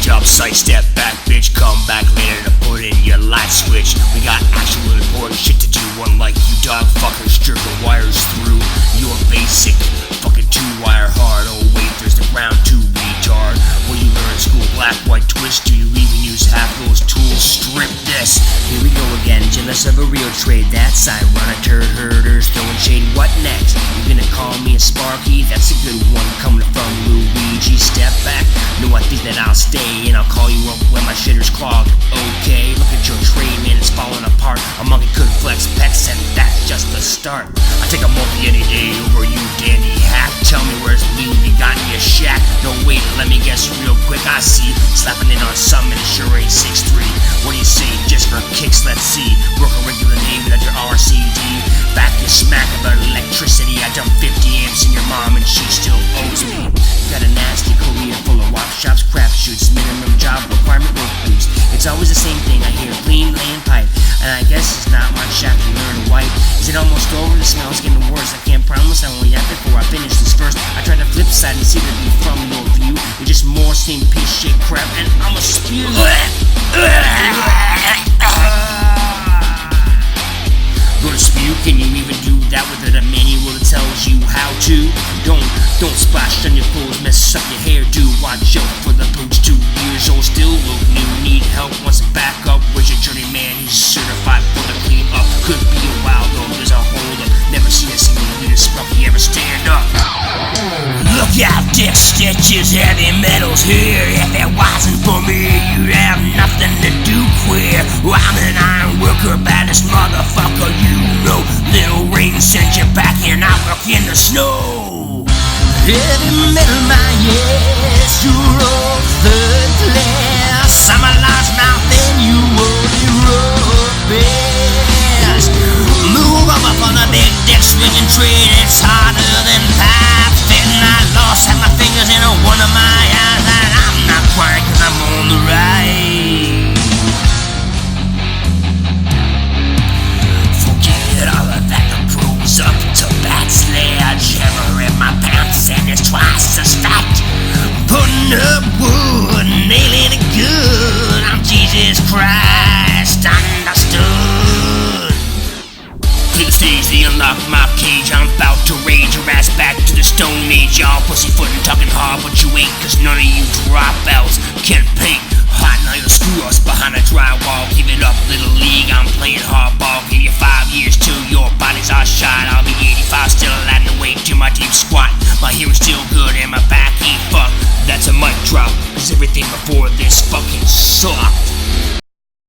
job site, step back, bitch. Come back later to put in your light switch. We got actual important shit to do. Unlike you dog fuckers jerking wires through your basic fucking 2-wire hard. Oh wait, there's the ground too, retard. What do you learn in school? Black, white, twist. Do you even use half those tools? Strip this. Here we go again, jealous of a real trade. That's ironic, turd herders throwing shade. What next? You gonna call me a Sparky? That's a good one coming from Luigi. Step back. No, I think that I'll stay and I'll call you up when my shitter's clogged. Okay, look at your trade, man, it's falling apart. A monkey could flex pecs and that's just the start. I take a monkey any day over you, dandy hack. Tell me where's loot you got in your shack. No, wait, let me guess real quick. I see slapping in on something, it sure ain't 6'3". What do you say, just for kicks, let's see. Work a regular day without your RCD. Back your smack about electricity. I dumped 50 amps in your mom and she still owes me. Got a nasty career full of walk shops, crap shoots, minimum job requirement work boost. It's always the same thing, I hear clean laying pipe. And I guess it's not much after you learn to wipe. Is it almost over? The smell's getting worse. I can't promise I won't yap before I finish this first. I try to flip side and see the view from your view. It's just more same piece shit crap and I'ma spew. Gonna spew? Can you even do that without a manual that tells you how to? Don't splash on your clothes, mess up your hairdo. Watch out for the boots, 2 years old, still look new. Need help, wants to back up. Where's your journeyman? He's certified for the clean up. Could be a while though, there's a hold up. Never seen a single leader Sparky ever stand up. Look out, dick stitches, heavy metal's here. If it wasn't for me, you'd have nothing to do queer. I'm an iron worker, baddest motherfucker you know. Little rain sent you back and I work in the snow. Heavy metal, my yes, you're all third class. I'm a largemouth and you only roll best. Move over for the big dick swinging trade. It's harder than pipe fitting. I lost half my fingers in one of my eyes, and I'm not crying 'cause I'm on the right. Forget all of that, the pro's up to bat. Sledgehammer in my pants and it's twice as fat. Putting up wood, nailing it good. I'm Jesus Christ, understood. Click the stage, they unlock my cage. I'm about to rage your ass back to the Stone Age. Y'all pussyfootin' talking hard, but you ain't. 'Cause none of you dropouts can paint. Hot now you'll screw us behind a drywall. Give it up, little league, I'm playing hardball. Give you 5 years till your bodies are shot. I'll be 85, still adding weight to my deep squat. My hearing's still good and my back ain't fucked. That's a mic drop, 'cause everything before this fucking sucked.